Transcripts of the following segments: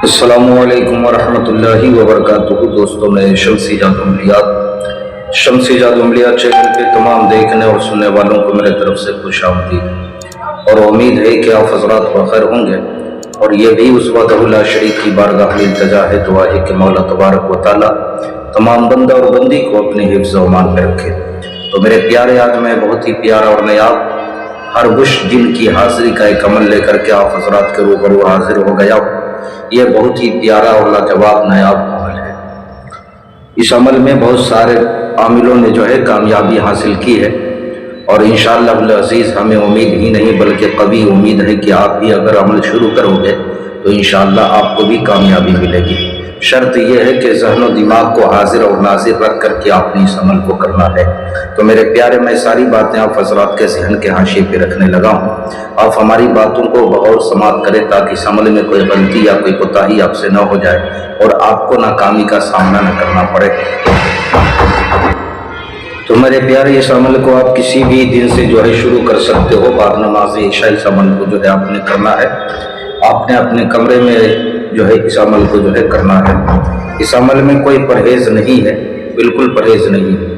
السلام علیکم ورحمۃ اللہ وبرکاتہ۔ دوستوں، میں شمسی جادوملیات چینل کے تمام دیکھنے اور سننے والوں کو میرے طرف سے خوش آمدید، اور امید ہے کہ آپ حضرات بخیر ہوں گے۔ اور یہ بھی اس وحدہ لا شریک کی بارگاہ میں التجا ہے، دعا ہے کہ مولا تبارک و تعالی تمام بندہ اور بندی کو اپنی حفظ و امان میں رکھے۔ تو میرے پیارے، آج میں بہت ہی پیارا اور نیاب ہر بش جن کی حاضری کا ایک عمل لے کر کے آپ حضرات کے روبرو حاضر ہو گیا۔ یہ بہت ہی پیارا اور لاجواب نیاب عمل ہے۔ اس عمل میں بہت سارے عاملوں نے جو ہے کامیابی حاصل کی ہے، اور انشاءاللہ العزیز ہمیں امید ہی نہیں بلکہ قوی امید ہے کہ آپ بھی اگر عمل شروع کرو گے تو انشاءاللہ آپ کو بھی کامیابی ملے گی۔ شرط یہ ہے کہ ذہن و دماغ کو حاضر اور ناظر رکھ کر کے آپ نے اس عمل کو کرنا ہے۔ تو میرے پیارے، میں ساری باتیں آپ حضرات کے ذہن کے حاشیے پہ رکھنے لگا ہوں۔ آپ ہماری باتوں کو بغور سماعت کریں تاکہ اس عمل میں کوئی غلطی یا کوئی کوتاہی آپ سے نہ ہو جائے اور آپ کو ناکامی کا سامنا نہ کرنا پڑے۔ تو میرے پیارے، اس عمل کو آپ کسی بھی دن سے جو ہے شروع کر سکتے ہو۔ بعد نماز عشاء اس عمل کو جو ہے آپ نے کرنا ہے۔ آپ نے اپنے کمرے میں جو ہے اس عمل کو جو ہے کرنا ہے۔ اس عمل میں کوئی پرہیز نہیں ہے، بالکل پرہیز نہیں ہے۔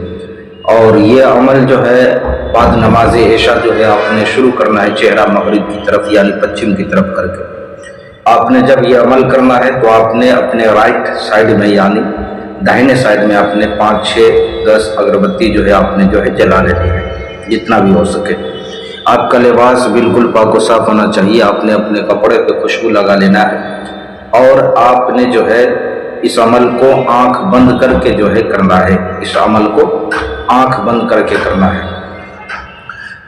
اور یہ عمل جو ہے بعد نماز عشاء جو ہے آپ نے شروع کرنا ہے، چہرہ مغرب کی طرف یعنی پچھم کی طرف کر کے۔ آپ نے جب یہ عمل کرنا ہے تو آپ نے اپنے رائٹ سائیڈ میں یعنی داہنے سائیڈ میں آپ نے 5، 6، 10 اگربتی جو ہے آپ نے جو ہے جلا لینی ہے، جتنا بھی ہو سکے۔ آپ کا لباس بالکل پاک و صاف ہونا چاہیے۔ آپ نے اپنے کپڑے پہ خوشبو لگا لینا ہے، اور آپ نے جو ہے اس عمل کو آنکھ بند کر کے جو ہے کرنا ہے۔ اس عمل کو آنکھ بند کر کے کرنا ہے۔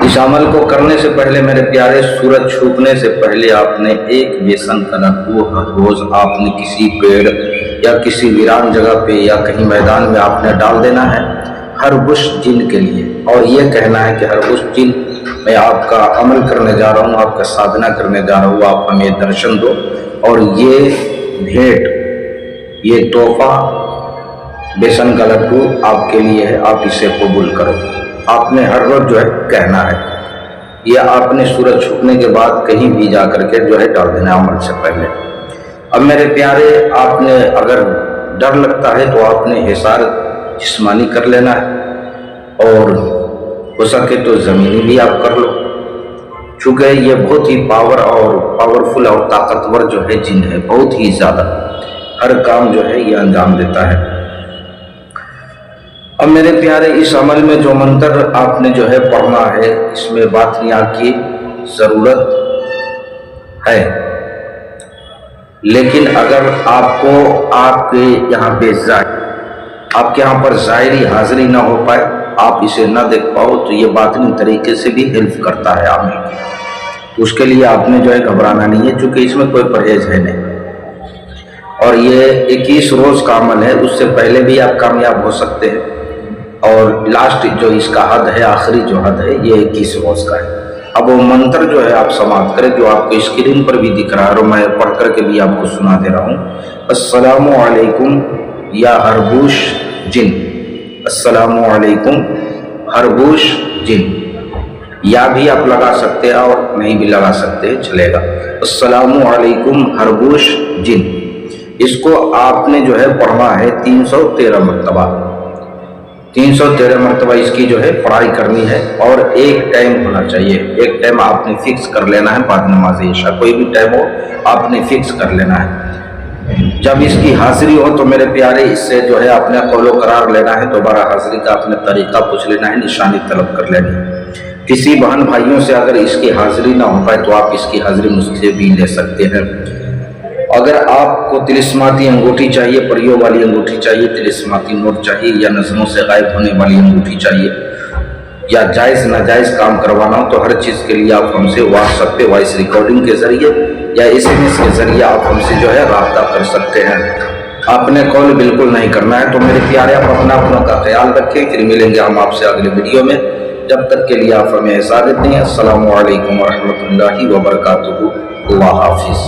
اس عمل کو کرنے سے پہلے میرے پیارے، سورج چھپنے سے پہلے آپ نے ایک بیسن کا لڈو ہر روز آپ نے کسی پیڑ یا کسی ویران جگہ پہ یا کہیں میدان میں آپ نے ڈال دینا ہے، ہر بش جن کے لیے۔ اور یہ کہنا ہے کہ ہر بش جن، میں آپ کا عمل کرنے جا رہا ہوں، آپ کا سادھنا کرنے جا رہا ہوں، آپ ہمیں درشن دو، اور یہ بھیٹ، یہ تحفہ بیسن کا لڈو آپ کے لیے ہے، آپ اسے قبول کرو۔ آپ نے ہر روز جو ہے کہنا ہے۔ یہ آپ نے سورج چھپنے کے بعد کہیں بھی جا کر کے جو ہے ڈال دینا ہے عمل سے پہلے۔ اب میرے پیارے، آپ نے اگر ڈر لگتا ہے تو آپ نے حصار جسمانی کر لینا ہے، اور ہو سکے تو زمینی بھی آپ کر لو، چونکہ یہ بہت ہی پاورفل اور طاقتور جو ہے جن ہے، بہت ہی زیادہ ہر کام جو ہے یہ انجام دیتا ہے۔ اب میرے پیارے، اس عمل میں جو منتر آپ نے جو ہے پڑھنا ہے، اس میں باطنیہ کی ضرورت ہے، لیکن اگر آپ کو آپ کے یہاں پہ آپ کے یہاں پر ظاہری حاضری نہ ہو پائے، آپ اسے نہ دیکھ پاؤ، تو یہ باطنی طریقے سے بھی ہیلپ کرتا ہے عمل کی۔ اس کے لیے آپ نے جو ہے گھبرانا نہیں ہے، چونکہ اس میں کوئی پرہیز ہے نہیں، اور یہ 21 روز کا عمل ہے۔ اس سے پہلے بھی آپ کامیاب ہو سکتے ہیں، اور لاسٹ جو اس کا حد ہے، آخری جو حد ہے، یہ 21 روز کا ہے۔ اب وہ منتر جو ہے آپ سماعت کریں، جو آپ کو اسکرین پر بھی دکھ رہا ہے، اور میں پڑھ کر کے بھی آپ کو سنا دے رہا ہوں۔ السلام علیکم یا ہربوش جن، السلام علیکم ہربوش جن، یا بھی آپ لگا سکتے ہیں اور نہیں بھی لگا سکتے ہیں، چلے گا۔ السلام علیکم ہربوش جن، اس کو آپ نے جو ہے پڑھنا ہے 313 مرتبہ۔ 313 مرتبہ اس کی جو ہے پڑھائی کرنی ہے، اور ایک ٹائم ہونا چاہیے۔ ایک ٹائم آپ نے فکس کر لینا ہے، بعد نماز عشاء کوئی بھی ٹائم ہو آپ نے فکس کر لینا ہے۔ جب اس کی حاضری ہو تو میرے پیارے، اس سے جو ہے اپنے قول و قرار لینا ہے، دوبارہ حاضری کا اپنے طریقہ پوچھ لینا ہے، نشانی طلب کر لینی ہے۔ کسی بہن بھائیوں سے اگر اس کی حاضری نہ ہو پائے تو آپ اس کی حاضری مجھ سے بھی لے سکتے ہیں۔ اگر آپ کو طلسماتی انگوٹھی چاہیے، پریوں والی انگوٹھی چاہیے، طلسماتی نوٹ چاہیے، یا نظروں سے غائب ہونے والی انگوٹھی چاہیے، یا جائز ناجائز کام کروانا ہو، تو ہر چیز کے لیے آپ ہم سے واٹس ایپ پہ وائس ریکارڈنگ کے ذریعے یا SMS کے ذریعے آپ ہم سے جو ہے رابطہ کر سکتے ہیں۔ آپ نے کال بالکل نہیں کرنا ہے۔ تو میرے پیارے، آپ اپنا کا خیال رکھیں، پھر ملیں گے ہم آپ سے اگلے ویڈیو میں۔ جب تک کے لیے آپ ہمیں اجازت دیں۔ السلام علیکم ورحمۃ اللہ وبرکاتہ۔ اللہ حافظ۔